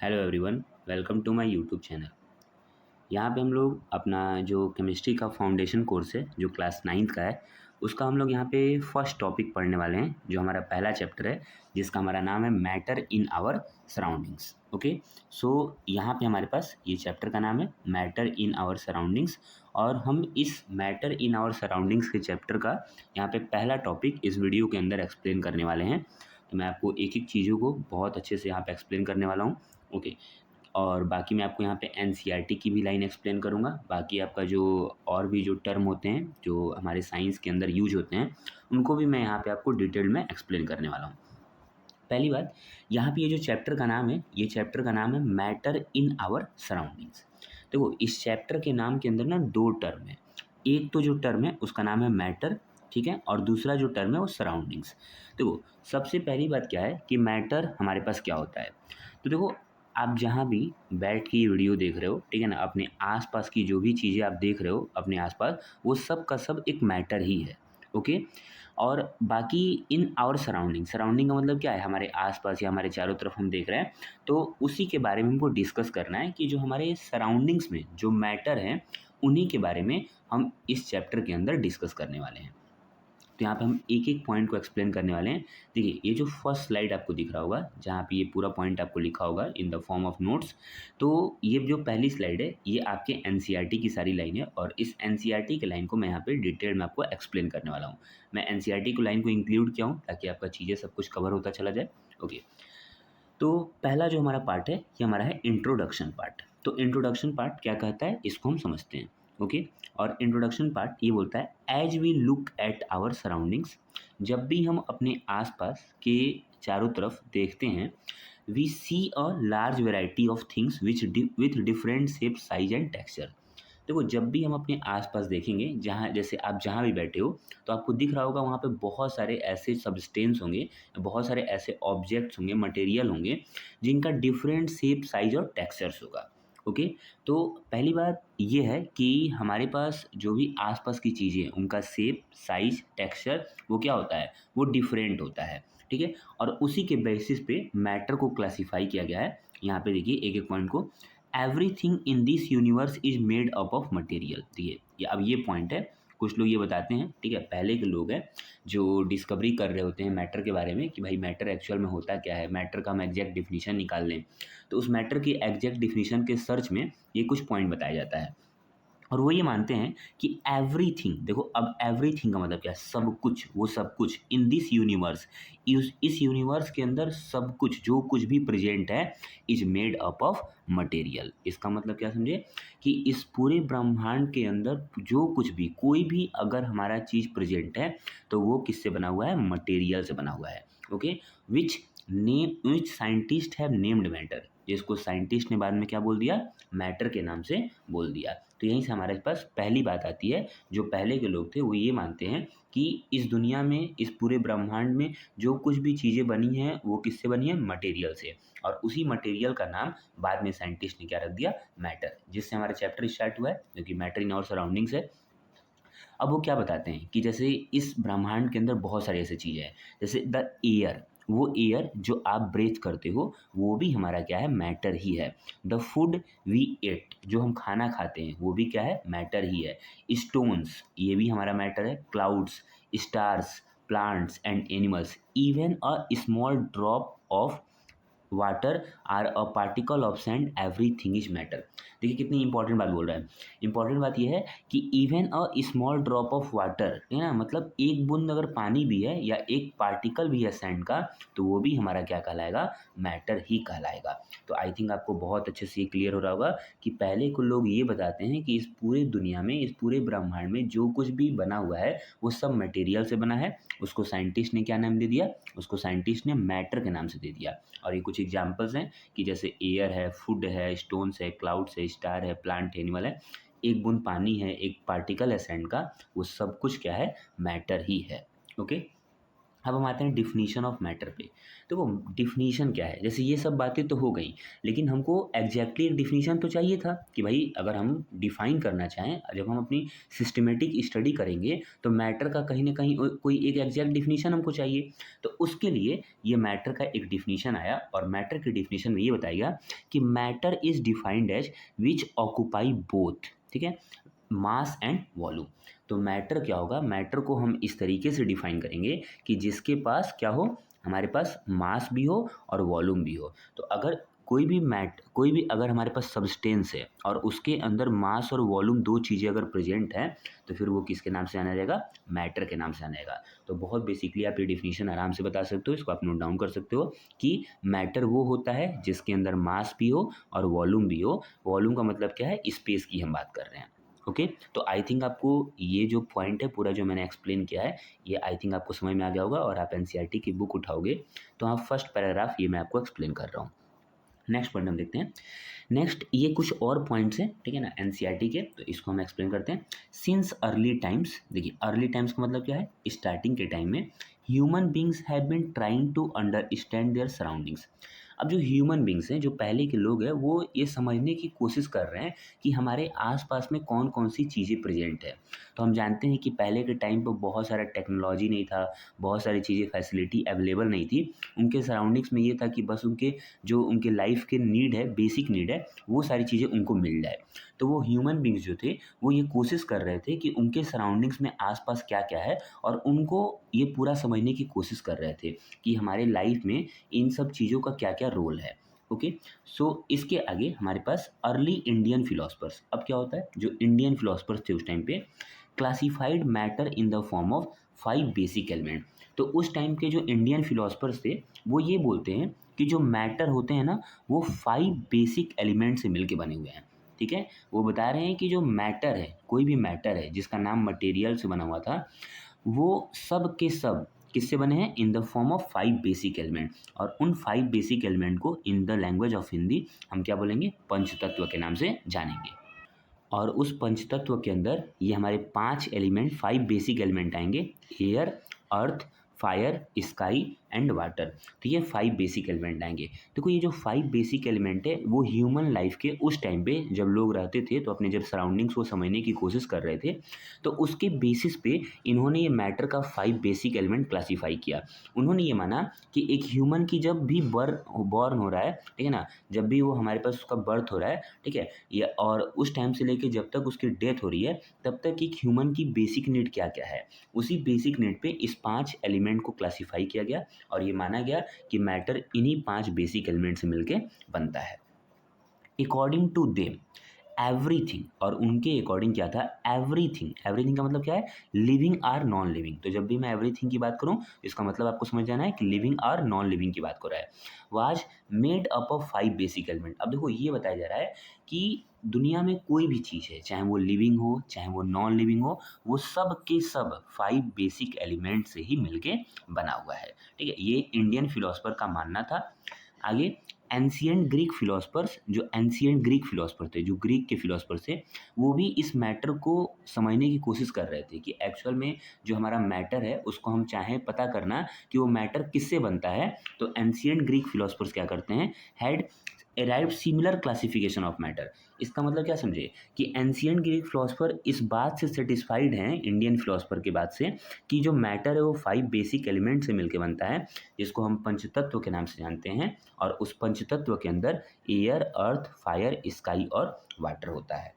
Hello everyone, welcome to my YouTube channel. यहाँ पे हम लोग अपना जो केमिस्ट्री का फाउंडेशन कोर्स है जो क्लास 9th का है, उसका हम लोग यहाँ पे फर्स्ट टॉपिक पढ़ने वाले हैं जो हमारा पहला चैप्टर है, जिसका हमारा नाम है matter in our surroundings. Okay, so यहाँ पे हमारे पास ये चैप्टर का नाम है मैटर इन आवर सराउंडिंग्स, और हम इस मैटर इन आवर सराउंडिंग्स के चैप्टर का यहाँ पे पहला टॉपिक इस वीडियो के अंदर एक्सप्लेन करने वाले हैं। तो मैं आपको एक एक चीज़ों को बहुत अच्छे से यहाँ पे एक्सप्लेन करने वाला हूँ। ओके, और बाकी मैं आपको यहाँ पे एनसीईआरटी की भी लाइन एक्सप्लेन करूँगा। बाकी आपका जो और भी जो टर्म होते हैं जो हमारे साइंस के अंदर यूज होते हैं, उनको भी मैं यहाँ पे आपको डिटेल में एक्सप्लेन करने वाला हूँ। पहली बात, यहाँ पे ये जो चैप्टर का नाम है, ये चैप्टर का नाम है मैटर इन आवर सराउंडिंग्स। देखो, इस चैप्टर के नाम के अंदर ना दो टर्म है। एक तो जो टर्म है उसका नाम है मैटर, ठीक है, और दूसरा जो टर्म है वो सराउंडिंग्स। देखो, सबसे पहली बात क्या है कि मैटर हमारे पास क्या होता है। तो देखो, आप जहाँ भी बैठ के ये वीडियो देख रहे हो, ठीक है ना, अपने आसपास की जो भी चीज़ें आप देख रहे हो अपने आसपास, वो सब का सब एक मैटर ही है। ओके, और बाकी इन आवर सराउंडिंग, सराउंडिंग का मतलब क्या है, हमारे आसपास या हमारे चारों तरफ हम देख रहे हैं, तो उसी के बारे में हमको डिस्कस करना है कि जो हमारे सराउंडिंग्स में जो मैटर हैं, उन्हीं के बारे में हम इस चैप्टर के अंदर डिस्कस करने वाले हैं। तो यहाँ पे हम एक एक पॉइंट को एक्सप्लेन करने वाले हैं। देखिए, ये जो फर्स्ट स्लाइड आपको दिख रहा होगा, जहाँ पे ये पूरा पॉइंट आपको लिखा होगा in the form of notes, तो ये जो पहली स्लाइड है ये आपके एनसीईआरटी की सारी लाइन है, और इस एनसीईआरटी के लाइन को मैं यहाँ पे डिटेल में आपको एक्सप्लेन करने वाला हूँ। मैं एनसीईआरटी को लाइन को इंक्लूड किया हूँ ताकि आपका चीज़ें सब कुछ कवर होता चला जाए। ओके, तो पहला जो हमारा पार्ट है ये हमारा है इंट्रोडक्शन पार्ट। तो इंट्रोडक्शन पार्ट क्या कहता है, इसको हम समझते हैं। ओके, और इंट्रोडक्शन पार्ट ये बोलता है as we look at our surroundings, जब भी हम अपने आसपास के चारों तरफ देखते हैं, we see a large variety of things with different shape, size and texture. देखो, जब भी हम अपने आसपास देखेंगे, जहाँ जैसे आप जहाँ भी बैठे हो, तो आपको दिख रहा होगा वहाँ पे बहुत सारे ऐसे सब्सटेंस होंगे, बहुत सारे ऐसे ऑब्जेक्ट्स होंगे, मटेरियल होंगे, जिनका डिफरेंट शेप, साइज और टेक्सचर्स होगा। ओके, तो पहली बात ये है कि हमारे पास जो भी आसपास की चीज़ें हैं, उनका शेप, साइज, टेक्सचर वो क्या होता है, वो डिफरेंट होता है। ठीक है, और उसी के बेसिस पे मैटर को क्लासीफाई किया गया है। यहाँ पे देखिए एक एक पॉइंट को, everything in this universe is made up of material. ठीक है, ये अब ये पॉइंट है। कुछ लोग ये बताते हैं, ठीक है, पहले के लोग हैं जो डिस्कवरी कर रहे होते हैं मैटर के बारे में कि भाई मैटर एक्चुअल में होता क्या है, मैटर का हम एग्जैक्ट डिफिनीशन निकाल लें। तो उस मैटर की एग्जैक्ट डिफिनीशन के सर्च में ये कुछ पॉइंट बताया जाता है, और वो ये मानते हैं कि एवरीथिंग, देखो अब एवरीथिंग का मतलब क्या है, सब कुछ, वो सब कुछ इन दिस यूनिवर्स, इस यूनिवर्स के अंदर सब कुछ जो कुछ भी प्रेजेंट है is made up of material. इसका मतलब क्या समझे कि इस पूरे ब्रह्मांड के अंदर जो कुछ भी, कोई भी अगर हमारा चीज़ प्रेजेंट है तो वो किससे बना हुआ है, मटेरियल से बना हुआ है। Okay, which scientist have named matter, जिसको साइंटिस्ट ने बाद में क्या बोल दिया, मैटर के नाम से बोल दिया। तो यहीं से हमारे पास पहली बात आती है, जो पहले के लोग थे वो ये मानते हैं कि इस दुनिया में, इस पूरे ब्रह्मांड में जो कुछ भी चीज़ें बनी हैं वो किससे बनी है, मटेरियल से, और उसी मटेरियल का नाम बाद में साइंटिस्ट ने क्या रख दिया, मैटर, जिससे हमारा चैप्टर स्टार्ट हुआ है जो कि मैटर इन आवर सराउंडिंग्स है। अब वो क्या बताते हैं कि जैसे इस ब्रह्मांड के अंदर बहुत सारी ऐसी चीज़ें हैं, जैसे द एयर, वो एयर जो आप ब्रेथ करते हो वो भी हमारा क्या है, मैटर ही है। द फूड वी एट, जो हम खाना खाते हैं वो भी क्या है, मैटर ही है। स्टोन्स, ये भी हमारा मैटर है। Clouds, stars, plants and animals, even a small drop of water are a particle of sand, everything is matter. देखिए कितनी इंपॉर्टेंट बात बोल रहा है। इंपॉर्टेंट बात यह है कि even a small drop of water, है ना, मतलब एक बूंद अगर पानी भी है या एक पार्टिकल भी है सैंड का, तो वो भी हमारा क्या कहलाएगा, मैटर ही कहलाएगा। तो आई थिंक आपको बहुत अच्छे से क्लियर हो रहा होगा कि पहले को लोग ये बताते हैं कि इस पूरे दुनिया में, इस पूरे ब्रह्मांड में जो कुछ भी बना हुआ है वो सब मटेरियल से बना है। उसको साइंटिस्ट ने क्या नाम दे दिया, उसको साइंटिस्ट ने मैटर के नाम से दे दिया। और ये कुछ एग्जांपल्स हैं कि जैसे एयर है, फूड है, स्टोन्स है, क्लाउड्स है, स्टार है, प्लांट, एनिमल है, एक बूंद पानी है, एक पार्टिकल है सैंड का, वो सब कुछ क्या है, मैटर ही है। ओके, अब हम आते हैं डिफिनीशन ऑफ मैटर पे। देखो डिफिनीशन क्या है, जैसे ये सब बातें तो हो गई, लेकिन हमको एग्जैक्टली एक डिफिनीशन तो चाहिए था कि भाई अगर हम डिफाइन करना चाहें, जब हम अपनी सिस्टमेटिक स्टडी करेंगे तो मैटर का कहीं ना कहीं कोई एक एग्जैक्ट डिफिनीशन हमको चाहिए। तो उसके लिए ये मैटर का एक डिफिनीशन आया, और मैटर की डिफिनीशन में ये बताएगा कि matter is defined as which occupy both, ठीक है, मास एंड वॉल्यूम। तो मैटर क्या होगा, मैटर को हम इस तरीके से डिफाइन करेंगे कि जिसके पास क्या हो, हमारे पास मास भी हो और वॉल्यूम भी हो। तो अगर कोई भी अगर हमारे पास सब्सटेंस है और उसके अंदर मास और वॉल्यूम दो चीज़ें अगर प्रेजेंट हैं, तो फिर वो किसके नाम से जाना जाएगा, मैटर के नाम से जाना जाएगा। तो बहुत बेसिकली आप ये डिफिनीशन आराम से बता सकते हो, इसको आप नोट डाउन कर सकते हो कि मैटर वो होता है जिसके अंदर मास भी हो और वॉल्यूम भी हो। वॉल्यूम का मतलब क्या है, स्पेस की हम बात कर रहे हैं। ओके, तो आई थिंक आपको ये जो पॉइंट है पूरा जो मैंने एक्सप्लेन किया है, ये आई थिंक आपको समझ में आ गया होगा। और आप एनसीईआरटी की बुक उठाओगे तो आप फर्स्ट पैराग्राफ ये मैं आपको एक्सप्लेन कर रहा हूँ। नेक्स्ट पॉइंट हम देखते हैं। नेक्स्ट ये कुछ और पॉइंट्स हैं, ठीक है ना, एनसीईआरटी के, तो इसको हम एक्सप्लेन करते हैं। सिंस अर्ली टाइम्स, देखिए अर्ली टाइम्स का मतलब क्या है, स्टार्टिंग के टाइम में human beings have been trying to understand their surroundings. अब जो ह्यूमन बींग्स हैं, जो पहले के लोग हैं, वो ये समझने की कोशिश कर रहे हैं कि हमारे आसपास में कौन कौन सी चीज़ें प्रेजेंट है। तो हम जानते हैं कि पहले के टाइम पर बहुत सारा टेक्नोलॉजी नहीं था, बहुत सारी चीज़ें फैसिलिटी अवेलेबल नहीं थी। उनके सराउंडिंग्स में ये था कि बस उनके जो उनके लाइफ के नीड है, बेसिक नीड है, वो सारी चीज़ें उनको मिल जाए। तो वो ह्यूमन बींग्स जो थे, वो ये कोशिश कर रहे थे कि उनके सराउंडिंग्स में आसपास क्या-क्या है, और उनको ये पूरा समझने की कोशिश कर रहे थे कि हमारे लाइफ में इन सब चीज़ों का क्या-क्या रोल है। ओके, सो इसके आगे हमारे पास अर्ली इंडियन फिलोसफर्स। अब क्या होता है, जो इंडियन फिलोसफर्स थे उस टाइम पे, classified matter in the form of 5 basic element. तो उस टाइम के जो इंडियन फिलोसफर्स थे, वो ये बोलते हैं कि जो मैटर होते हैं ना, वो 5 बेसिक एलिमेंट से मिलके बने हुए हैं, ठीक है। वो बता रहे हैं कि जो मैटर है, कोई भी मैटर है जिसका नाम मटेरियल से बना हुआ था, वो सब के सब किससे बने हैं, in the form of 5 basic element. और उन 5 बेसिक एलिमेंट को in the language of Hindi हम क्या बोलेंगे, पंचतत्व के नाम से जानेंगे। और उस पंचतत्व के अंदर ये हमारे 5 एलिमेंट, 5 बेसिक एलिमेंट आएंगे, air, earth, fire, sky and water. तो ये 5 बेसिक एलिमेंट आएंगे। देखो ये जो 5 बेसिक एलिमेंट है, वो ह्यूमन लाइफ के उस टाइम पे जब लोग रहते थे, तो अपने जब सराउंडिंग्स को समझने की कोशिश कर रहे थे, तो उसके बेसिस पे इन्होंने ये मैटर का 5 बेसिक एलिमेंट क्लासीफाई किया। उन्होंने ये माना कि एक ह्यूमन की जब भी बॉर्न हो रहा है, ठीक है ना, जब भी वो हमारे पास उसका बर्थ हो रहा है, ठीक है, या और उस टाइम से लेके जब तक उसकी डेथ हो रही है, तब तक एक ह्यूमन की बेसिक नीड क्या क्या है, उसी बेसिक नीड पे इस 5 एलिमेंट को क्लासीफाई किया गया, और ये माना गया कि मैटर इन्हीं 5 बेसिक एलिमेंट से मिलके बनता है। अकॉर्डिंग टू देम एवरीथिंग, और उनके अकॉर्डिंग क्या था, एवरीथिंग। एवरीथिंग का मतलब क्या है, लिविंग आर नॉन लिविंग। तो जब भी मैं एवरीथिंग की बात करूं, इसका मतलब आपको समझ जाना है कि लिविंग आर नॉन लिविंग की बात कर रहा है। Was made up of 5 basic element. अब देखो ये बताया जा रहा है कि दुनिया में कोई भी चीज़ है, चाहे वो लिविंग हो चाहे वो नॉन लिविंग हो, वो सब के सब 5 बेसिक एलिमेंट से ही मिलके बना हुआ है, ठीक है। ये इंडियन फिलोसफर का मानना था। आगे एंशिएंट ग्रीक फिलोसफर्स, जो एंशिएंट ग्रीक फिलोसफर थे, जो ग्रीक के फिलोसफर थे, वो भी इस मैटर को समझने की कोशिश कर रहे थे कि एक्चुअल में जो हमारा मैटर है, उसको हम चाहें पता करना कि वो मैटर किससे बनता है, तो एंशिएंट ग्रीक फिलोसफर्स क्या करते हैं, had arrived similar classification of matter. इसका मतलब क्या समझे कि एंशिएंट ग्रीक फिलोसफर इस बात से सेटिस्फाइड हैं, इंडियन फिलोसफर की बात से, कि जो मैटर है वो 5 बेसिक एलिमेंट से मिलकर बनता है, जिसको हम पंचतत्व के नाम से जानते हैं। और उस पंचतत्व के अंदर एयर, अर्थ, फायर, स्काई और वाटर होता है।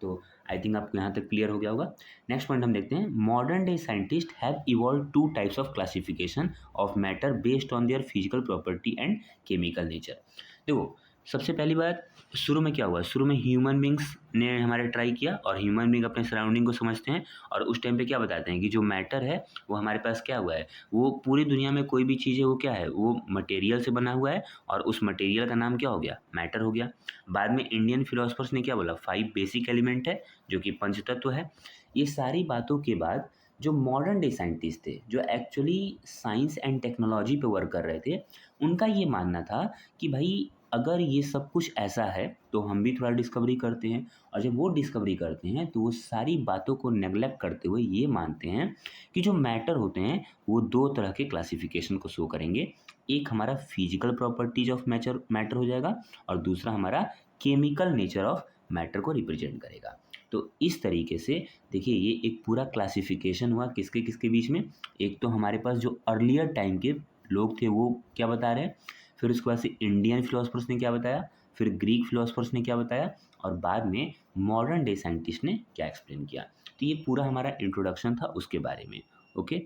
तो आई थिंक आपको यहाँ तक क्लियर हो गया होगा। नेक्स्ट पॉइंट हम देखते हैं। Modern day scientist have evolve 2 types of classification of matter based on their physical property and chemical nature. देखो सबसे पहली बात, शुरू में क्या हुआ, शुरू में ह्यूमन बींग्स ने हमारे ट्राई किया, और ह्यूमन बींग अपने सराउंडिंग को समझते हैं, और उस टाइम पे क्या बताते हैं कि जो मैटर है वो हमारे पास क्या हुआ है, वो पूरी दुनिया में कोई भी चीज़ है वो क्या है, वो मटेरियल से बना हुआ है, और उस मटेरियल का नाम क्या हो गया, मैटर हो गया। बाद में इंडियन फिलोसफर्स ने क्या बोला, 5 बेसिक एलिमेंट है जो कि पंचतत्व है। ये सारी बातों के बाद जो मॉडर्न डे साइंटिस्ट थे, जो एक्चुअली साइंस एंड टेक्नोलॉजी पे वर्क कर रहे थे, उनका ये मानना था कि भाई अगर ये सब कुछ ऐसा है तो हम भी थोड़ा डिस्कवरी करते हैं, और जब वो डिस्कवरी करते हैं तो वो सारी बातों को नेग्लेक्ट करते हुए ये मानते हैं कि जो मैटर होते हैं वो दो तरह के क्लासिफिकेशन को शो करेंगे। एक हमारा फिजिकल प्रॉपर्टीज ऑफ मैटर हो जाएगा, और दूसरा हमारा केमिकल नेचर ऑफ मैटर को रिप्रेजेंट करेगा। तो इस तरीके से देखिए ये एक पूरा क्लासिफिकेशन हुआ किसके किसके बीच में। एक तो हमारे पास जो अर्लियर टाइम के लोग थे वो क्या बता रहे हैं, फिर उसके बाद से इंडियन फिलोसफर्स ने क्या बताया, फिर ग्रीक फिलोसफर्स ने क्या बताया, और बाद में मॉडर्न डे साइंटिस्ट ने क्या एक्सप्लेन किया। तो ये पूरा हमारा इंट्रोडक्शन था उसके बारे में। ओके,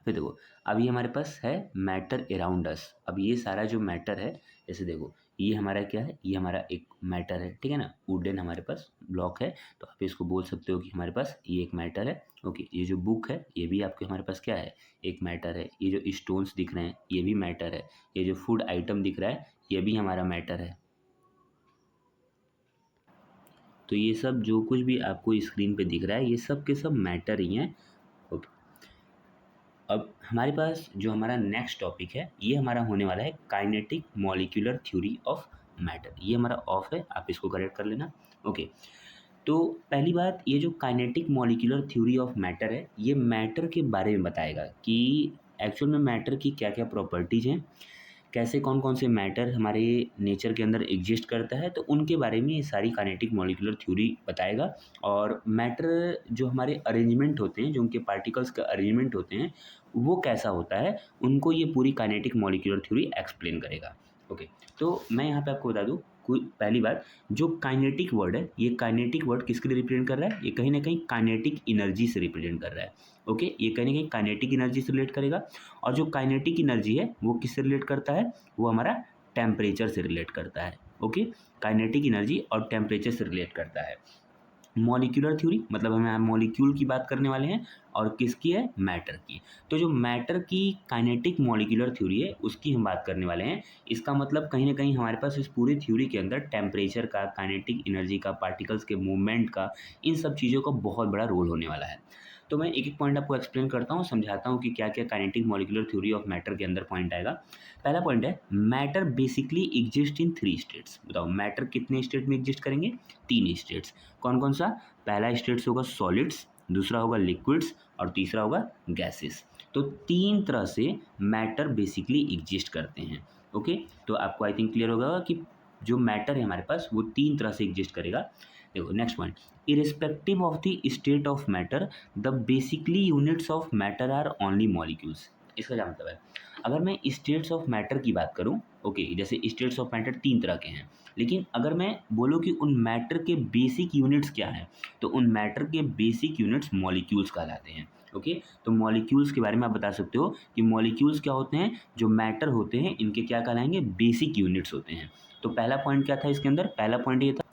फिर देखो अभी हमारे पास है मैटर अराउंड अस। अब ये सारा जो मैटर है, जैसे देखो ये हमारा क्या है, ये हमारा एक मैटर है, ठीक है ना, वुडन हमारे पास ब्लॉक है, तो आप इसको बोल सकते हो कि हमारे पास ये एक मैटर है। ओके, ये जो बुक है ये भी आपके हमारे पास क्या है, एक मैटर है। ये जो स्टोन्स दिख रहे हैं ये भी मैटर है। ये जो फूड आइटम दिख रहा है ये भी हमारा मैटर है। तो ये सब जो कुछ भी आपको स्क्रीन पे दिख रहा है ये सब के सब मैटर ही हैं। ओके, अब हमारे पास जो हमारा नेक्स्ट टॉपिक है ये हमारा होने वाला है kinetic molecular theory of matter. ये हमारा ऑफ है, आप इसको करेक्ट कर लेना। ओके, तो पहली बात, ये जो kinetic molecular theory of matter है ये मैटर के बारे में बताएगा कि एक्चुअल में मैटर की क्या क्या प्रॉपर्टीज़ हैं, कैसे कौन कौन से मैटर हमारे नेचर के अंदर एग्जिस्ट करता है, तो उनके बारे में ये सारी काइनेटिक मॉलिक्यूलर थ्योरी बताएगा। और मैटर जो हमारे अरेंजमेंट होते हैं, जो उनके पार्टिकल्स का अरेंजमेंट होते हैं वो कैसा होता है, उनको ये पूरी काइनेटिक मॉलिक्यूलर थ्योरी एक्सप्लेन करेगा। ओके, तो मैं यहाँ पे आपको बता दूँ कोई पहली बात, जो काइनेटिक वर्ड है ये काइनेटिक वर्ड किसके लिए रिप्रेजेंट कर रहा है, ये कहीं ना कहीं काइनेटिक एनर्जी से रिप्रेजेंट कर रहा है। ओके, ये कहीं ना कहीं काइनेटिक एनर्जी से रिलेट करेगा, और जो काइनेटिक एनर्जी है वो किससे रिलेट करता है, वो हमारा टेम्परेचर से रिलेट करता है। ओके, काइनेटिक एनर्जी और टेम्परेचर से रिलेट करता है। मॉलिक्यूलर थ्योरी मतलब हम यहाँ मॉलिक्यूल की बात करने वाले हैं, और किसकी है, मैटर की। तो जो मैटर की काइनेटिक मॉलिक्यूलर थ्योरी है उसकी हम बात करने वाले हैं। इसका मतलब कहीं ना कहीं हमारे पास इस पूरी थ्योरी के अंदर टेम्परेचर का, काइनेटिक एनर्जी का, पार्टिकल्स के मूवमेंट का, इन सब चीज़ों का बहुत बड़ा रोल होने वाला है। तो मैं एक एक पॉइंट आपको एक्सप्लेन करता हूँ, समझाता हूँ कि क्या क्या kinetic molecular theory of matter के अंदर पॉइंट आएगा। पहला पॉइंट है matter basically exist in 3 states. बताओ मैटर कितने स्टेट में एग्जिस्ट करेंगे, 3 स्टेट्स। कौन कौन सा, पहला स्टेट्स होगा सॉलिड्स, दूसरा होगा लिक्विड्स, और तीसरा होगा गैसेस। तो 3 तरह से मैटर बेसिकली एग्जिस्ट करते हैं। ओके, तो आपको आई थिंक क्लियर होगा कि जो मैटर है हमारे पास वो 3 तरह से एग्जिस्ट करेगा। देखो next point, irrespective of the state of matter the basically units of matter are only molecules. इसका क्या मतलब है, अगर मैं स्टेट्स ऑफ मैटर की बात करूं, ओके, जैसे स्टेट्स ऑफ मैटर 3 तरह के हैं, लेकिन अगर मैं बोलूं कि उन मैटर के बेसिक यूनिट्स क्या हैं, तो उन मैटर के बेसिक यूनिट्स मॉलिक्यूल्स कहलाते हैं। ओके, तो मॉलिक्यूल्स के बारे में आप बता सकते हो कि मॉलिक्यूल्स क्या होते हैं, जो मैटर होते हैं इनके क्या कहलाएंगे, बेसिक यूनिट्स होते हैं। तो पहला पॉइंट क्या था इसके अंदर, पहला पॉइंट ये था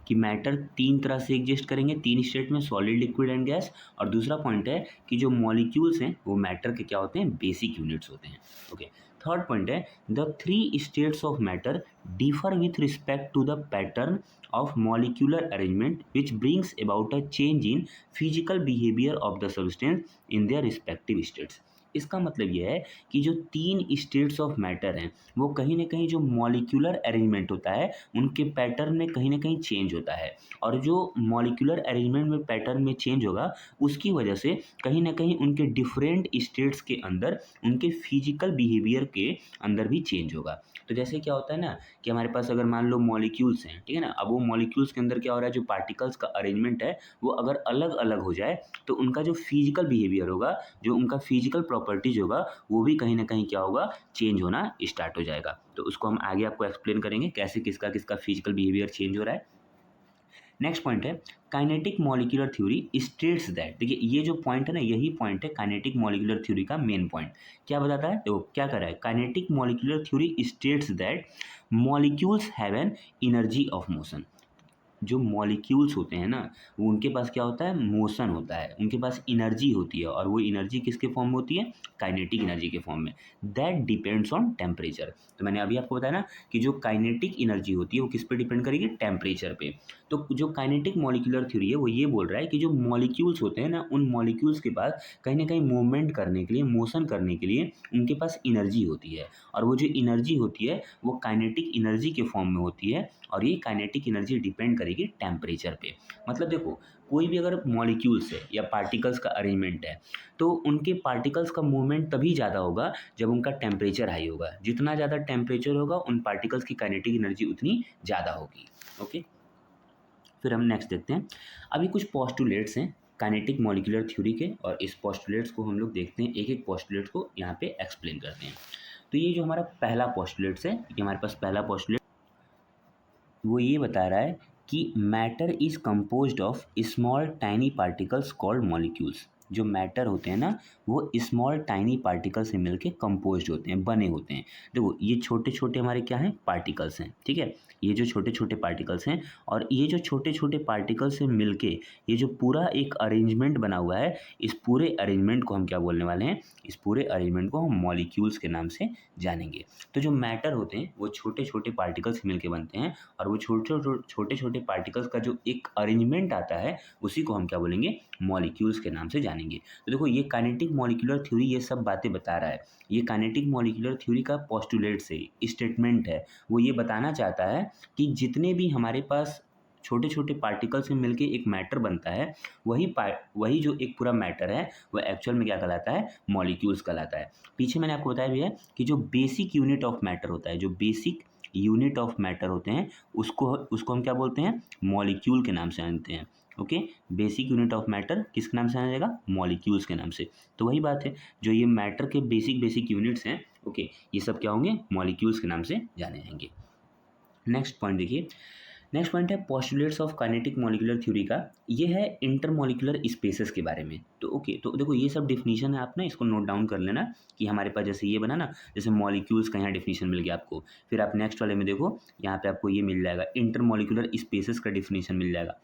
कि मैटर 3 तरह से एग्जिस्ट करेंगे, 3 स्टेट में, सॉलिड, लिक्विड एंड गैस। और दूसरा पॉइंट है कि जो मॉलिक्यूल्स हैं वो मैटर के क्या होते हैं, बेसिक यूनिट्स होते हैं। ओके, थर्ड पॉइंट है the 3 states of matter differ with respect to the pattern of molecular arrangement which brings about a change in physical behaviour of the substance in their respective states. इसका मतलब यह है कि जो 3 states of matter हैं वो कहीं ना कहीं जो मॉलिक्यूलर अरेंजमेंट होता है उनके पैटर्न में कहीं ना कहीं चेंज होता है, और जो मॉलिक्यूलर अरेंजमेंट में पैटर्न में चेंज होगा उसकी वजह से कहीं ना कहीं उनके डिफरेंट स्टेट्स के अंदर उनके फिजिकल बिहेवियर के अंदर भी चेंज होगा। तो जैसे क्या होता है ना कि हमारे पास अगर मान लो मॉलिक्यूल्स हैं, ठीक है ना, अब वो मॉलिक्यूल्स के अंदर क्या हो रहा है, जो पार्टिकल्स का अरेंजमेंट है वो अगर अलग अलग हो जाए तो उनका जो फिजिकल बिहेवियर होगा, जो उनका फिजिकल प्रॉपर्टीज होगा, वो भी कहीं ना कहीं क्या होगा, चेंज होना स्टार्ट हो जाएगा। तो उसको हम आगे आपको एक्सप्लेन करेंगे कैसे किसका किसका फिजिकल बिहेवियर चेंज हो रहा है। नेक्स्ट पॉइंट है kinetic molecular theory states that. देखिए ये जो पॉइंट है ना, यही पॉइंट है काइनेटिक मॉलिक्यूलर थ्योरी का मेन पॉइंट। क्या बताता है, देखो क्या कर रहा है, kinetic molecular theory states that molecules have an energy of motion. जो मॉलिक्यूल्स होते हैं ना, वो उनके पास क्या होता है, मोशन होता है, उनके पास एनर्जी होती है, और वो एनर्जी किसके फॉर्म में होती है, काइनेटिक एनर्जी के फॉर्म में। That depends on temperature. तो मैंने अभी आपको बताया ना कि जो काइनेटिक एनर्जी होती है वो किस पे डिपेंड करेगी, टेम्परेचर पे। तो जो काइनेटिक मॉलिक्यूलर थ्योरी है वो ये बोल रहा है कि जो मॉलिक्यूल्स होते हैं ना, उन मॉलिक्यूल्स के पास कहीं ना कहीं मूवमेंट करने के लिए, मोशन करने के लिए उनके पास एनर्जी होती है, और वो जो एनर्जी होती है वो काइनेटिक एनर्जी के फॉर्म में होती है, और ये काइनेटिक एनर्जी डिपेंड करेगी टेम्परेचर पे। मतलब देखो, कोई भी अगर मॉलिक्यूल्स है या पार्टिकल्स का अरेंजमेंट है, तो उनके पार्टिकल्स का मूवमेंट तभी ज़्यादा होगा जब उनका टेम्परेचर हाई होगा। जितना ज़्यादा टेम्परेचर होगा उन पार्टिकल्स की काइनेटिक एनर्जी उतनी ज़्यादा होगी। ओके, फिर हम नेक्स्ट देखते हैं। अभी कुछ पोस्टुलेट्स हैं काइनेटिक मॉलिक्यूलर थ्योरी के, और इस पोस्टुलेट्स को हम लोग देखते हैं, एक एक पोस्टुलेट्स को यहाँ पे एक्सप्लेन करते हैं। तो ये जो हमारा पहला पोस्टुलेट्स है, ये हमारे पास पहला पोस्टुलेट वो ये बता रहा है कि matter is composed of small tiny particles called molecules. जो मैटर होते हैं ना, वो स्मॉल टाइनी पार्टिकल से मिलके कंपोज्ड होते हैं, बने होते हैं। देखो, ये छोटे छोटे हमारे क्या हैं, पार्टिकल्स हैं, ठीक है। ये जो छोटे छोटे पार्टिकल्स हैं, और ये जो छोटे छोटे पार्टिकल से मिलके ये जो पूरा एक अरेंजमेंट बना हुआ है, इस पूरे अरेंजमेंट को हम क्या बोलने वाले हैं, इस पूरे अरेंजमेंट को हम मॉलिक्यूल्स के नाम से जानेंगे। तो जो मैटर होते हैं वो छोटे छोटे पार्टिकल्स से मिलके बनते हैं, और वो छोटे छोटे पार्टिकल्स का जो एक अरेंजमेंट आता है, उसी को हम क्या बोलेंगे, मॉलिक्यूल्स के नाम से जानेंगे। तो देखो, ये काइनेटिक मॉलिक्यूलर थ्योरी ये सब बातें बता रहा है। ये काइनेटिक मॉलिक्यूलर थ्योरी का पोस्टुलेट से स्टेटमेंट है, वो ये बताना चाहता है कि जितने भी हमारे पास छोटे छोटे पार्टिकल से मिलके एक मैटर बनता है, वही जो एक पूरा मैटर है वो एक्चुअल में क्या कहलाता है, मॉलिक्यूल्स कहलाता है। पीछे मैंने आपको बताया भी है कि जो बेसिक यूनिट ऑफ मैटर होता है, जो बेसिक यूनिट ऑफ मैटर होते हैं, उसको उसको हम क्या बोलते हैं, मॉलिक्यूल के नाम से जानते हैं। Okay, basic unit of matter किसके नाम से जाना जाएगा, मॉलिक्यूल्स के नाम से। तो वही बात है, जो ये मैटर के बेसिक बेसिक यूनिट्स हैं, ओके, ये सब क्या होंगे, मॉलिक्यूल्स के नाम से जाने जाएंगे। नेक्स्ट पॉइंट देखिए, नेक्स्ट पॉइंट है postulates of kinetic molecular theory का। ये है इंटरमॉलिक्यूलर स्पेसेस के बारे में। तो ओके, तो देखो ये सब डिफिनीशन है, आप ना इसको नोट डाउन कर लेना कि हमारे पास जैसे ये बना ना, जैसे मॉलिक्यूल्स का यहाँ डिफिनीशन मिल गया आपको, फिर आप नेक्स्ट वाले में देखो, यहाँ पे आपको ये मिल जाएगा, इंटरमॉलिक्यूलर स्पेसेस का डिफिनीशन मिल जाएगा।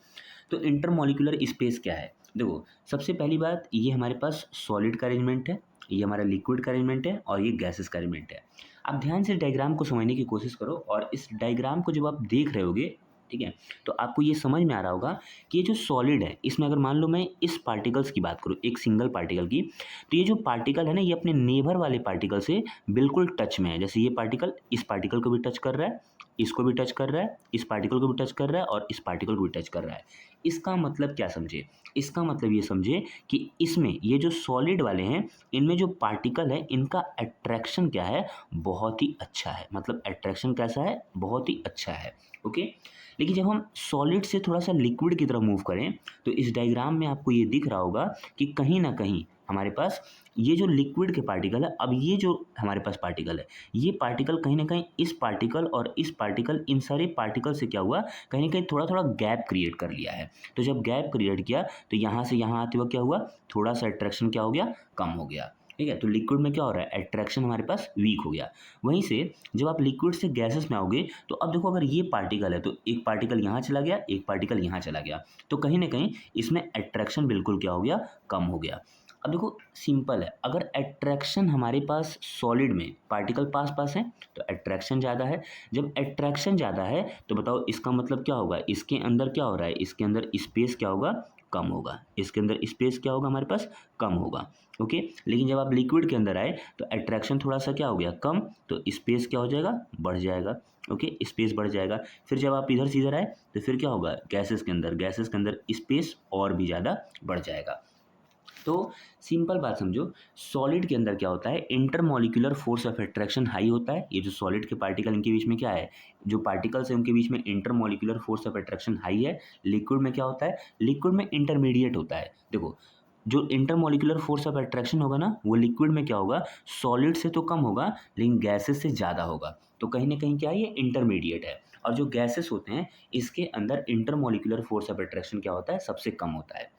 तो इंटरमॉलिक्यूलर स्पेस क्या है, देखो सबसे पहली बात, ये हमारे पास सॉलिड का अरेंजमेंट है, ये हमारा लिक्विड का अरेंजमेंट है, और ये गैसेस का अरेंजमेंट है। आप ध्यान से डायग्राम को समझने की कोशिश करो, और इस डायग्राम को जब आप देख रहे होगे, ठीक है, तो आपको ये समझ में आ रहा होगा कि ये जो सॉलिड है, इसमें अगर मान लो मैं इस पार्टिकल्स की बात करूँ, एक सिंगल पार्टिकल की, तो ये जो पार्टिकल है ना, ये अपने नेबर वाले पार्टिकल से बिल्कुल टच में है। जैसे ये पार्टिकल इस पार्टिकल को भी टच कर रहा है, इसको भी टच कर रहा है, इस पार्टिकल को भी टच कर रहा है, और इस पार्टिकल को भी टच कर रहा है। इसका मतलब क्या समझे, इसका मतलब ये समझे कि इसमें ये जो सॉलिड वाले हैं, इनमें जो पार्टिकल है, इनका अट्रैक्शन क्या है, बहुत ही अच्छा है। मतलब अट्रैक्शन कैसा है, बहुत ही अच्छा है। ओके, लेकिन जब हम सॉलिड से थोड़ा सा लिक्विड की तरफ मूव करें, तो इस डायग्राम में आपको ये दिख रहा होगा कि कहीं ना कहीं हमारे पास ये जो लिक्विड के पार्टिकल है, अब ये जो हमारे पास पार्टिकल है, ये पार्टिकल कहीं ना कहीं इस पार्टिकल और इस पार्टिकल, इन सारे पार्टिकल से क्या हुआ, कहीं ना कहीं थोड़ा थोड़ा गैप क्रिएट कर लिया है। तो जब गैप क्रिएट किया, तो यहाँ से यहाँ आते हुए क्या हुआ, थोड़ा सा अट्रैक्शन क्या हो गया, कम हो गया। ठीक है, तो लिक्विड में क्या हो रहा है, अट्रैक्शन हमारे पास वीक हो गया। वहीं से जब आप लिक्विड से गैसेस में आओगे, तो अब देखो, अगर ये पार्टिकल है, तो एक पार्टिकल यहाँ चला गया, एक पार्टिकल यहाँ चला गया, तो कहीं ना कहीं इसमें अट्रैक्शन बिल्कुल क्या हो गया, कम हो गया। अब देखो सिंपल है, अगर अट्रैक्शन हमारे पास सॉलिड में पार्टिकल पास पास है, तो अट्रैक्शन ज़्यादा है। जब अट्रैक्शन ज़्यादा है, तो बताओ इसका मतलब क्या होगा, इसके अंदर क्या हो रहा है, इसके अंदर स्पेस क्या होगा, कम होगा। इसके अंदर स्पेस क्या होगा, हमारे पास कम होगा। ओके, लेकिन जब आप लिक्विड के अंदर आए, तो अट्रैक्शन थोड़ा सा क्या हो गया, कम, तो स्पेस क्या हो जाएगा, बढ़ जाएगा। ओके, स्पेस बढ़ जाएगा। फिर जब आप इधर से इधर आए, तो फिर क्या होगा, गैसेस के अंदर स्पेस और भी ज़्यादा बढ़ जाएगा। तो सिंपल बात समझो, सॉलिड के अंदर क्या होता है, intermolecular force of attraction high होता है। ये जो सॉलिड के पार्टिकल, इनके बीच में क्या है, जो पार्टिकल्स हैं उनके बीच में intermolecular force of attraction high है। लिक्विड में क्या होता है, लिक्विड में इंटरमीडिएट होता है। देखो, जो इंटरमॉलिक्यूलर फोर्स ऑफ अट्रैक्शन होगा ना, वो लिक्विड में क्या होगा, सॉलिड से तो कम होगा, लेकिन गैसेस से ज़्यादा होगा। तो कहीं ना कहीं क्या है, ये इंटरमीडिएट है। और जो गैसेस होते हैं, इसके अंदर इंटरमॉलिक्यूलर फोर्स ऑफ अट्रैक्शन क्या होता है, सबसे कम होता है।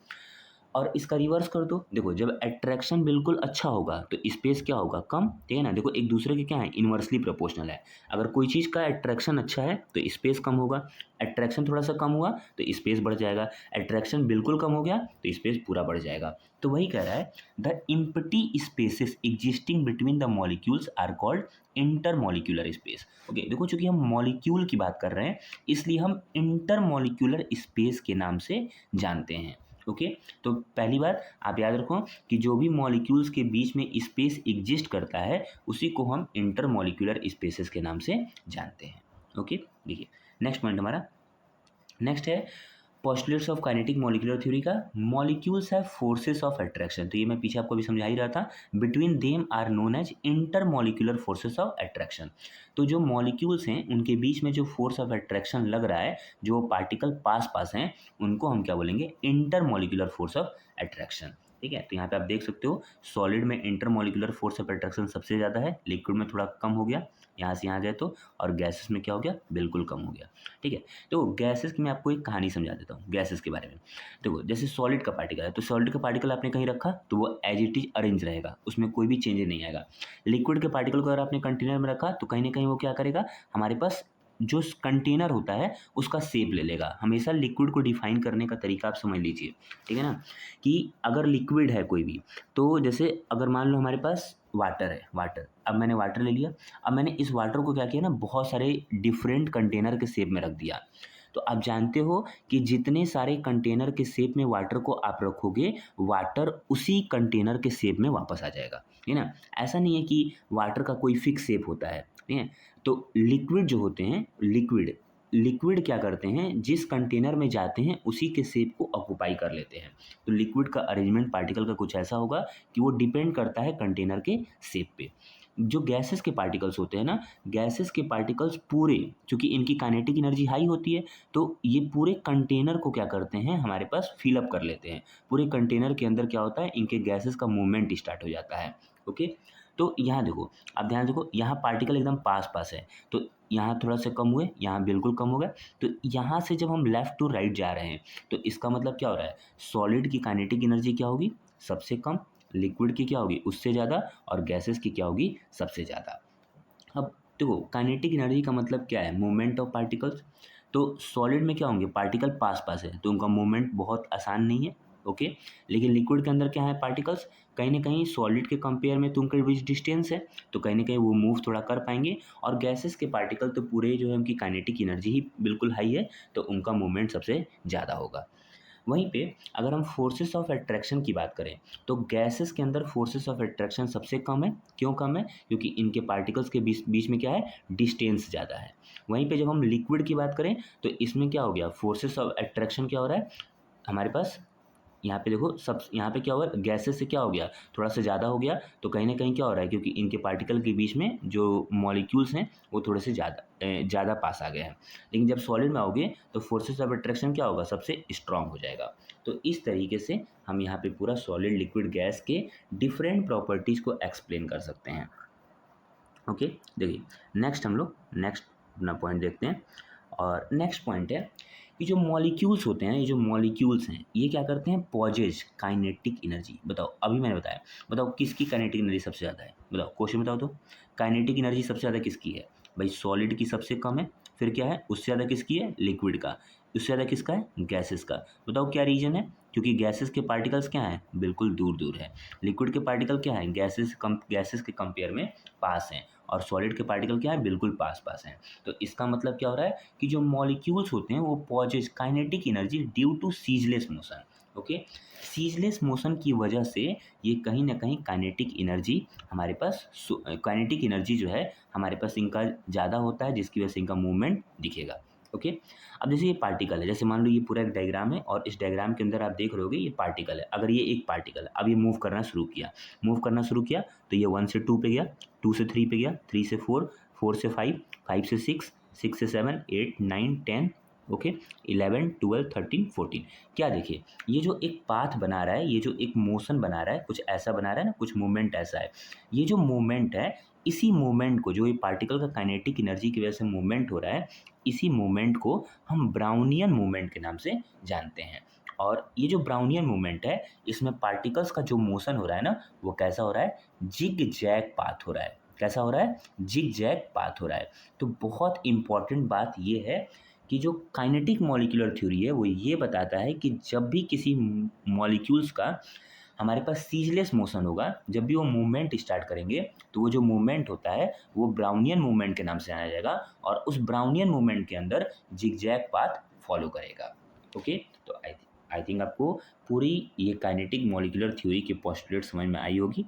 और इसका रिवर्स कर दो, देखो जब अट्रैक्शन बिल्कुल अच्छा होगा तो स्पेस क्या होगा, कम, ठीक है ना। देखो एक दूसरे के क्या है, इन्वर्सली प्रोपोर्शनल है। अगर कोई चीज़ का अट्रैक्शन अच्छा है तो स्पेस कम होगा, अट्रैक्शन थोड़ा सा कम हुआ तो स्पेस बढ़ जाएगा, अट्रैक्शन बिल्कुल कम हो गया तो स्पेस पूरा बढ़ जाएगा। तो वही कह रहा है, the empty spaces existing between the molecules are called intermolecular space. Okay, देखो चूंकि हम मॉलिक्यूल की बात कर रहे हैं इसलिए हम इंटरमॉलिक्यूलर स्पेस के नाम से जानते हैं। ओके, तो पहली बात आप याद रखो कि जो भी मॉलिक्यूल्स के बीच में स्पेस एग्जिस्ट करता है उसी को हम इंटरमॉलिक्यूलर स्पेसेस के नाम से जानते हैं। ओके, देखिए नेक्स्ट पॉइंट हमारा नेक्स्ट है postulates of kinetic molecular theory का, molecules have forces of attraction. तो ये मैं पीछे आपको भी समझा ही रहा था, between them are known as intermolecular forces of attraction. तो जो मॉलिक्यूल्स हैं उनके बीच में जो फोर्स ऑफ अट्रैक्शन लग रहा है, जो पार्टिकल पास पास हैं, उनको हम क्या बोलेंगे, इंटरमॉलिक्यूलर फोर्स ऑफ अट्रैक्शन। ठीक है, तो यहाँ पे आप देख सकते हो सॉलिड में इंटरमॉलिक्यूलर फोर्स ऑफ अट्रैक्शन सबसे ज़्यादा है, लिक्विड में थोड़ा कम हो गया, यहाँ से यहाँ गए तो, और गैसेस में क्या हो गया, बिल्कुल कम हो गया। ठीक है, तो गैसेस की मैं आपको एक कहानी समझा देता हूँ गैसेस के बारे में। देखो जैसे सॉलिड का पार्टिकल है, तो सॉलिड का पार्टिकल आपने कहीं रखा तो वो एज इट इज अरेंज रहेगा, उसमें कोई भी चेंज नहीं आएगा। लिक्विड के पार्टिकल को अगर आपने कंटेनर में रखा तो कहीं ना कहीं वो क्या करेगा, हमारे पास जो कंटेनर होता है उसका शेप ले लेगा। हमेशा लिक्विड को डिफाइन करने का तरीका आप समझ लीजिए, ठीक है ना, कि अगर लिक्विड है कोई भी, तो जैसे अगर मान लो हमारे पास वाटर है, वाटर, अब मैंने वाटर ले लिया, अब मैंने इस वाटर को क्या किया ना, बहुत सारे डिफरेंट कंटेनर के शेप में रख दिया। तो आप जानते हो कि जितने सारे कंटेनर के शेप में वाटर को आप रखोगे, वाटर उसी कंटेनर के शेप में वापस आ जाएगा, है ना। ऐसा नहीं है कि वाटर का कोई फिक्स शेप होता है, ठीक है। तो लिक्विड जो होते हैं, लिक्विड क्या करते हैं, जिस कंटेनर में जाते हैं उसी के शेप को ऑक्यूपाई कर लेते हैं। तो लिक्विड का अरेंजमेंट पार्टिकल का कुछ ऐसा होगा कि वो डिपेंड करता है कंटेनर के शेप पे। जो गैसेस के पार्टिकल्स होते हैं ना, गैसेस के पार्टिकल्स पूरे, चूंकि इनकी काइनेटिक एनर्जी हाई होती है, तो ये पूरे कंटेनर को क्या करते हैं, हमारे पास फिल अप कर लेते हैं। पूरे कंटेनर के अंदर क्या होता है, इनके गैसेस का मूवमेंट स्टार्ट हो जाता है। ओके, तो यहाँ देखो, आप ध्यान देखो, यहाँ पार्टिकल एकदम पास पास है, तो यहाँ थोड़ा सा कम हुए, यहाँ बिल्कुल कम हो गया। तो यहाँ से जब हम लेफ्ट टू राइट जा रहे हैं तो इसका मतलब क्या हो रहा है, सॉलिड की काइनेटिक एनर्जी क्या होगी, सबसे कम, लिक्विड की क्या होगी, उससे ज़्यादा, और गैसेस की क्या होगी, सबसे ज़्यादा। अब देखो काइनेटिक एनर्जी का मतलब क्या है, मूवमेंट ऑफ पार्टिकल्स। तो सॉलिड में क्या होंगे, पार्टिकल पास पास है तो उनका मूवमेंट बहुत आसान नहीं है। ओके, लेकिन लिक्विड के अंदर क्या है, पार्टिकल्स कहीं ना कहीं सॉलिड के कंपेयर में तो उनका बीच डिस्टेंस है, तो कहीं ना कहीं वो मूव थोड़ा कर पाएंगे। और गैसेस के पार्टिकल तो पूरे जो है उनकी काइनेटिक एनर्जी ही बिल्कुल हाई है, तो उनका मूवमेंट सबसे ज़्यादा होगा। वहीं पे अगर हम फोर्सेस ऑफ अट्रैक्शन की बात करें तो गैसेस के अंदर फोर्सेस ऑफ अट्रैक्शन सबसे कम है। क्यों कम है, क्योंकि इनके पार्टिकल्स के बीच बीच में क्या है, डिस्टेंस ज़्यादा है। वहीं पे जब हम लिक्विड की बात करें तो इसमें क्या हो गया, फोर्सेस ऑफ अट्रैक्शन क्या हो रहा है हमारे पास, यहाँ पे देखो सब, यहाँ पे क्या हुआ, गैसेस से क्या हो गया, थोड़ा सा ज़्यादा हो गया, तो कहीं ना कहीं क्या हो रहा है, क्योंकि इनके पार्टिकल के बीच में जो मॉलिक्यूल्स हैं वो थोड़े से ज़्यादा पास आ गए हैं। लेकिन जब सॉलिड में आओगे तो फोर्सेस ऑफ अट्रैक्शन क्या होगा, सबसे स्ट्रांग हो जाएगा। तो इस तरीके से हम यहाँ पे पूरा सॉलिड लिक्विड गैस के डिफरेंट प्रॉपर्टीज़ को एक्सप्लेन कर सकते हैं। ओके, देखिए नेक्स्ट हम लोग नेक्स्ट अपना पॉइंट देखते हैं। और नेक्स्ट पॉइंट है कि जो मॉलिक्यूल्स होते हैं, ये जो मॉलिक्यूल्स हैं ये क्या करते हैं, पॉजेज काइनेटिक एनर्जी। बताओ, अभी मैंने बताया, बताओ किसकी काइनेटिक एनर्जी सबसे ज़्यादा है, बताओ क्वेश्चन बताओ तो। काइनेटिक एनर्जी सबसे ज़्यादा किसकी है भाई, सॉलिड की सबसे कम है, फिर क्या है उससे ज़्यादा किसकी है, लिक्विड का, उससे ज़्यादा किसका है, गैसेस का। बताओ क्या रीज़न है, क्योंकि गैसेस के पार्टिकल्स क्या हैं, बिल्कुल दूर दूर है। लिक्विड के पार्टिकल क्या है, गैसेस के कंपेयर में पास हैं, और सॉलिड के पार्टिकल क्या है, बिल्कुल पास पास हैं। तो इसका मतलब क्या हो रहा है कि जो मॉलिक्यूल्स होते हैं वो possess kinetic energy due to ceaseless motion. Okay, ceaseless motion की वजह से ये कहीं ना कहीं काइनेटिक एनर्जी हमारे पास, काइनेटिक एनर्जी जो है हमारे पास इनका ज़्यादा होता है, जिसकी वजह से इनका मूवमेंट दिखेगा। ओके, अब जैसे ये पार्टिकल है, जैसे मान लो ये पूरा एक डायग्राम है और इस डायग्राम के अंदर आप देख रहे होगे ये पार्टिकल है। अगर ये एक पार्टिकल है, अब ये मूव करना शुरू किया तो ये 1 से 2 पे गया, 2 से 3 पे गया, 3 से 4, 4 से 5, 5 से 6, 6 से 7, 8, 9, 10, ओके, 11, 12, 13, 14। क्या देखिए, ये जो एक पाथ बना रहा है, ये जो एक मोशन बना रहा है, कुछ ऐसा बना रहा है ना, कुछ मूवमेंट ऐसा है। ये जो मूवमेंट है, इसी मूवमेंट को, जो ये पार्टिकल का काइनेटिक एनर्जी की वजह से मूवमेंट हो रहा है, इसी मूवमेंट को हम ब्राउनियन मूवमेंट के नाम से जानते हैं। और ये जो ब्राउनियन मूवमेंट है, इसमें पार्टिकल्स का जो मोशन हो रहा है ना, वो कैसा हो रहा है, जिग जैग पाथ हो रहा है। कैसा हो रहा है, जिग जैग पाथ हो रहा है। तो बहुत इंपॉर्टेंट बात ये है कि जो काइनेटिक मॉलिक्यूलर थ्योरी है वो ये बताता है कि जब भी किसी मॉलिक्यूल्स का हमारे पास सीजलेस मोशन होगा, जब भी वो मूवमेंट स्टार्ट करेंगे, तो वो जो मूवमेंट होता है वो ब्राउनियन मूवमेंट के नाम से जाना जाएगा और उस ब्राउनियन मूवमेंट के अंदर जिगजैग पाथ फॉलो करेगा। ओके, तो आई थिंक आपको पूरी ये काइनेटिक मॉलिक्यूलर थ्योरी के पोस्टुलेट समझ में आई होगी।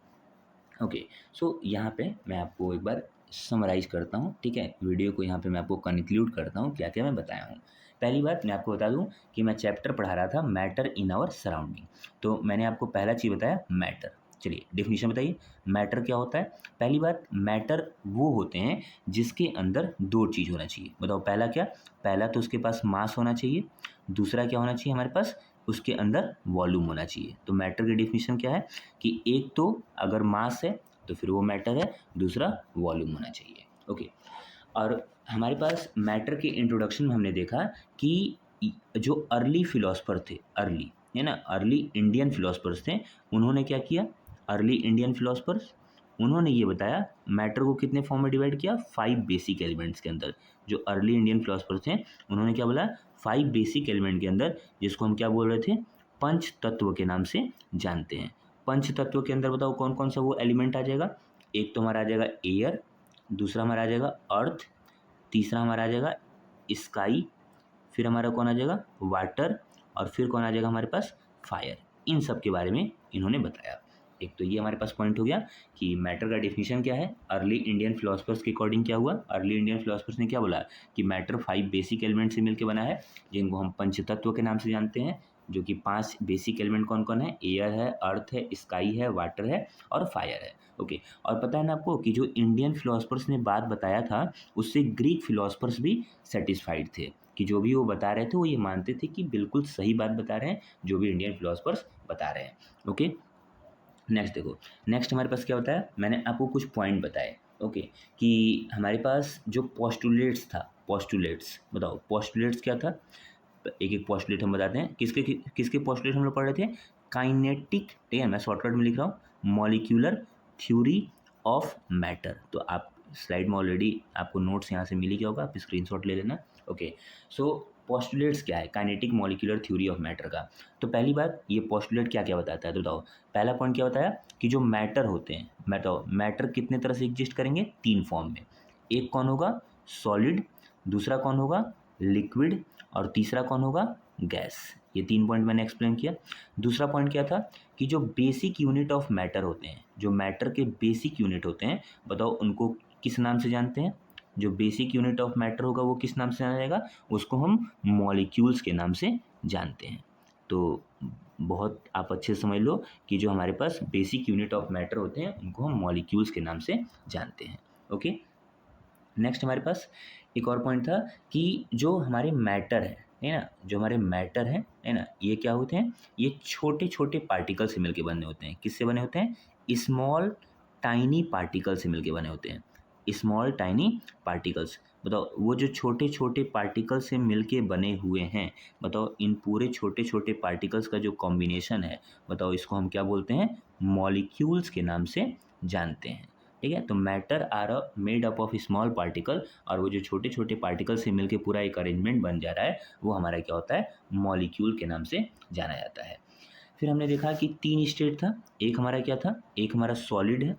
ओके, सो यहाँ पे मैं आपको एक बार समराइज़ करता हूँ, ठीक है? वीडियो को यहाँ पे मैं आपको कंक्लूड करता हूँ, क्या-क्या मैं बताया हूँ। पहली बात मैं आपको बता दूँ कि मैं चैप्टर पढ़ा रहा था मैटर इन आवर सराउंडिंग। तो मैंने आपको पहला चीज़ बताया मैटर। चलिए डेफिनिशन बताइए, मैटर क्या होता है? पहली बात, मैटर वो होते हैं जिसके अंदर 2 चीज़ होना चाहिए। बताओ पहला क्या? पहला तो उसके पास मास होना चाहिए, दूसरा क्या होना चाहिए हमारे पास? उसके अंदर वॉल्यूम होना चाहिए। तो मैटर की डेफिनिशन क्या है कि एक तो अगर मास है तो फिर वो मैटर है, दूसरा वॉल्यूम होना चाहिए। ओके, और हमारे पास मैटर के इंट्रोडक्शन में हमने देखा कि जो अर्ली फिलोसफर थे, अर्ली है ना, अर्ली इंडियन फिलोसफर्स थे, उन्होंने क्या किया, अर्ली इंडियन फिलोसफर्स, उन्होंने ये बताया मैटर को कितने फॉर्म में डिवाइड किया, 5 बेसिक एलिमेंट्स के अंदर। जो अर्ली इंडियन फिलोसफर थे उन्होंने क्या बोला, 5 बेसिक एलिमेंट के अंदर, जिसको हम क्या बोल रहे थे, पंच तत्व के नाम से जानते हैं। पंच तत्व के अंदर बताओ कौन कौन सा वो एलिमेंट आ जाएगा। एक तो हमारा आ जाएगा एयर, दूसरा हमारा आ जाएगा अर्थ, तीसरा हमारा आ जाएगा स्काई, फिर हमारा कौन आ जाएगा, वाटर, और फिर कौन आ जाएगा हमारे पास, फायर। इन सब के बारे में इन्होंने बताया। एक तो ये हमारे पास पॉइंट हो गया कि मैटर का डेफिनेशन क्या है। अर्ली इंडियन फिलोसफर्स के अकॉर्डिंग क्या हुआ, अर्ली इंडियन फिलोसफर्स ने क्या बोला कि मैटर 5 बेसिक एलिमेंट से मिलकर बना है, जिनको हम पंचतत्व के नाम से जानते हैं। जो कि 5 बेसिक एलिमेंट कौन कौन है, एयर है, अर्थ है, स्काई है, वाटर है और फायर है। ओके, और पता है ना आपको कि जो इंडियन फिलोसफर्स ने बात बताया था, उससे ग्रीक फिलोसफर्स भी सेटिस्फाइड थे कि जो भी वो बता रहे थे वो ये मानते थे कि बिल्कुल सही बात बता रहे हैं जो भी इंडियन फिलोसफर्स बता रहे हैं। ओके, नेक्स्ट देखो, नेक्स्ट हमारे पास क्या होता है, मैंने आपको कुछ पॉइंट बताए। ओके, कि हमारे पास जो पोस्टुलेट्स था, पोस्टुलेट्स बताओ पोस्टुलेट्स क्या था। एक एक पोस्टुलेट हम बताते हैं, किसके किसके पोस्टुलेट हम लोग पढ़ रहे थे, काइनेटिक, ठीक है, मैं शॉर्टकट में लिख रहा हूँ, मॉलिक्यूलर थ्योरी ऑफ मैटर। तो आप स्लाइड में ऑलरेडी आपको नोट्स यहाँ से मिल ही गया होगा, आप स्क्रीनशॉट ले लेना। ओके, सो पोस्टुलेट्स क्या है, kinetic molecular theory of matter का। तो पहली बात, ये पोस्टुलेट क्या क्या बताता है, तो बताओ पहला पॉइंट क्या बताया कि जो मैटर होते हैं, बताओ मैटर कितने तरह से एग्जिस्ट करेंगे, 3 फॉर्म में। एक कौन होगा, सॉलिड, दूसरा कौन होगा, लिक्विड, और तीसरा कौन होगा, गैस। ये 3 पॉइंट मैंने एक्सप्लेन किया। दूसरा पॉइंट क्या था कि जो बेसिक यूनिट ऑफ मैटर होते हैं, जो मैटर के बेसिक यूनिट होते हैं, बताओ उनको किस नाम से जानते हैं। जो बेसिक यूनिट ऑफ मैटर होगा वो किस नाम से जाना जाएगा, उसको हम मॉलिक्यूल्स के नाम से जानते हैं। तो बहुत आप अच्छे से समझ लो कि जो हमारे पास बेसिक यूनिट ऑफ मैटर होते हैं उनको हम मॉलिक्यूल्स के नाम से जानते हैं। ओके, नेक्स्ट हमारे पास एक और पॉइंट था कि जो हमारे मैटर है ना, जो हमारे मैटर है ना, ये क्या होते हैं, ये छोटे छोटे पार्टिकल से मिलके बने होते हैं। किससे बने होते हैं, स्मॉल टाइनी पार्टिकल से मिलके बने होते हैं, स्मॉल टाइनी पार्टिकल्स। बताओ वो जो छोटे छोटे पार्टिकल से मिलके बने हुए हैं, बताओ इन पूरे छोटे छोटे पार्टिकल्स का जो कॉम्बिनेशन है, बताओ इसको हम क्या बोलते हैं, मॉलिक्यूल्स के नाम से जानते हैं। ठीक है, तो matter are made up of small particle, और वो जो छोटे छोटे पार्टिकल से मिलके पूरा एक अरेंजमेंट बन जा रहा है, वो हमारा क्या होता है, मॉलिक्यूल के नाम से जाना जाता है। फिर हमने देखा कि 3 स्टेट था, एक हमारा क्या था, एक हमारा सॉलिड है।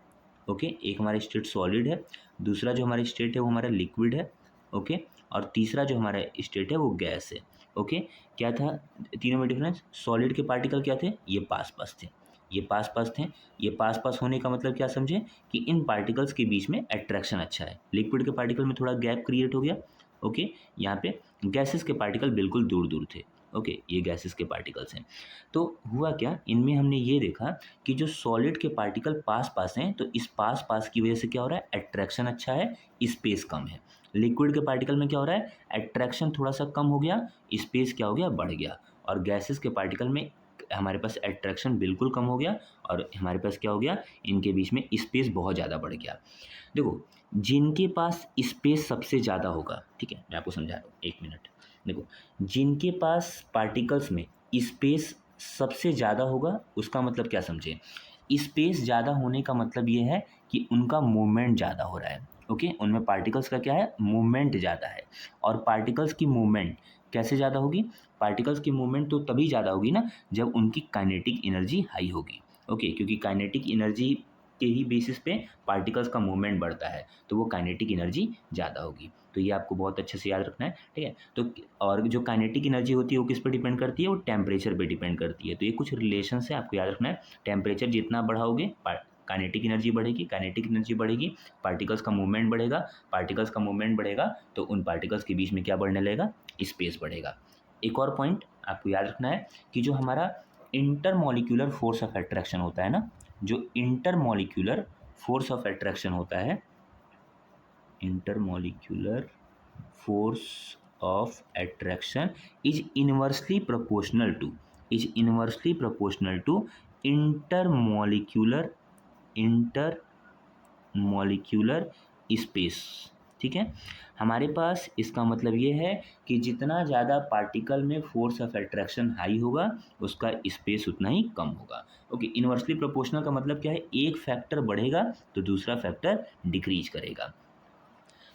ओके, एक हमारा स्टेट सॉलिड है, दूसरा जो हमारा स्टेट है वो हमारा लिक्विड है। ओके, और तीसरा जो हमारा स्टेट है वो गैस है। ओके, क्या था तीनों में डिफरेंस, सॉलिड के पार्टिकल क्या थे, ये पास पास थे, ये पास पास थे। ये पास पास होने का मतलब क्या समझे कि इन पार्टिकल्स के बीच में अट्रैक्शन अच्छा है। लिक्विड के पार्टिकल में थोड़ा गैप क्रिएट हो गया। ओके, यहाँ पे गैसेस के पार्टिकल बिल्कुल दूर दूर थे। ओके, ये गैसेस के पार्टिकल्स हैं। तो हुआ क्या, इनमें हमने ये देखा कि जो सॉलिड के पार्टिकल पास पास हैं, तो इस पास पास की वजह से क्या हो रहा है, अट्रैक्शन अच्छा है, स्पेस कम है। लिक्विड के पार्टिकल में क्या हो रहा है, अट्रैक्शन थोड़ा सा कम हो गया, स्पेस क्या हो गया, बढ़ गया। और गैसेस के पार्टिकल में हमारे पास अट्रैक्शन बिल्कुल कम हो गया, और हमारे पास क्या हो गया, इनके बीच में स्पेस बहुत ज़्यादा बढ़ गया। देखो, जिनके पास स्पेस सबसे ज़्यादा होगा, ठीक है, मैं आपको समझा रहा हूँ, 1 मिनट। देखो, जिनके पास पार्टिकल्स में स्पेस सबसे ज़्यादा होगा उसका मतलब क्या समझे? स्पेस ज़्यादा होने का मतलब ये है कि उनका मूवमेंट ज़्यादा हो रहा है, ओके? उनमें पार्टिकल्स का क्या है? मूवमेंट ज़्यादा है। और पार्टिकल्स की मूवमेंट कैसे ज़्यादा होगी? पार्टिकल्स की मूवमेंट तो तभी ज़्यादा होगी ना जब उनकी काइनेटिक एनर्जी हाई होगी, ओके? क्योंकि काइनेटिक एनर्जी के ही बेसिस पे पार्टिकल्स का मूवमेंट बढ़ता है, तो वो काइनेटिक एनर्जी ज़्यादा होगी। तो ये आपको बहुत अच्छे से याद रखना है, ठीक है? तो और जो काइनेटिक एनर्जी होती है वो किस पे डिपेंड करती है? वो टेम्परेचर पे डिपेंड करती है। तो ये कुछ रिलेशंस है, आपको याद रखना है। टेम्परेचर जितना बढ़ाओगे काइनेटिक एनर्जी बढ़ेगी, काइनेटिक एनर्जी बढ़ेगी, पार्टिकल्स का मूवमेंट बढ़ेगा, पार्टिकल्स का मूवमेंट बढ़ेगा तो उन पार्टिकल्स के बीच में क्या बढ़ने लगेगा? स्पेस बढ़ेगा। एक और पॉइंट आपको याद रखना है कि जो हमारा इंटरमॉलिक्यूलर फोर्स ऑफ अट्रैक्शन होता है ना, जो इंटरमॉलिक्यूलर फोर्स ऑफ अट्रैक्शन होता है, intermolecular force of attraction is inversely proportional to intermolecular intermolecular space, ठीक है? हमारे पास इसका मतलब ये है कि जितना ज़्यादा पार्टिकल में फोर्स ऑफ अट्रैक्शन हाई होगा उसका स्पेस उतना ही कम होगा, ओके? इन्वर्सली प्रोपोर्शनल का मतलब क्या है? एक फैक्टर बढ़ेगा तो दूसरा फैक्टर डिक्रीज करेगा।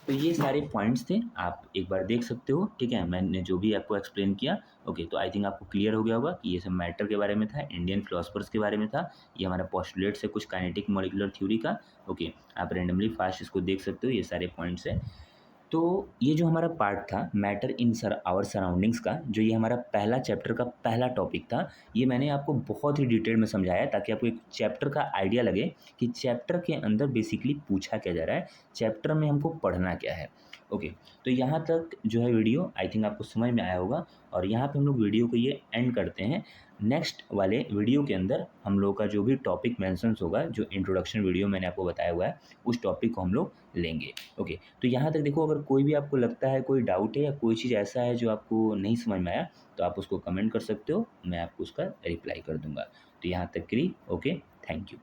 तो ये सारे पॉइंट्स थे, आप एक बार देख सकते हो, ठीक है? मैंने जो भी आपको एक्सप्लेन किया, ओके, तो आई थिंक आपको क्लियर हो गया होगा कि ये सब मैटर के बारे में था, इंडियन फिलोसफर्स के बारे में था, ये हमारा पोस्टुलेट्स है कुछ काइनेटिक मॉलिक्यूलर थ्योरी का, ओके? आप रैंडमली फास्ट इसको देख सकते हो, ये सारे पॉइंट्स हैं। तो ये जो हमारा पार्ट था मैटर इन आवर सराउंडिंग्स का, जो ये हमारा पहला चैप्टर का पहला टॉपिक था, ये मैंने आपको बहुत ही डिटेल में समझाया ताकि आपको एक चैप्टर का आइडिया लगे कि चैप्टर के अंदर बेसिकली पूछा क्या जा रहा है, चैप्टर में हमको पढ़ना क्या है, ओके? तो यहाँ तक जो है वीडियो आई थिंक आपको समझ में आया होगा और यहाँ पे हम लोग वीडियो को ये एंड करते हैं। नेक्स्ट वाले वीडियो के अंदर हम लोग का जो भी टॉपिक मेंशन्स होगा, जो इंट्रोडक्शन वीडियो मैंने आपको बताया हुआ है, उस टॉपिक को हम लोग लेंगे, ओके? तो यहाँ तक देखो, अगर कोई भी आपको लगता है कोई डाउट है या कोई चीज़ ऐसा है जो आपको नहीं समझ में आया तो आप उसको कमेंट कर सकते हो, मैं आपको उसका रिप्लाई कर दूँगा। तो यहाँ तक के लिए ओके, थैंक यू।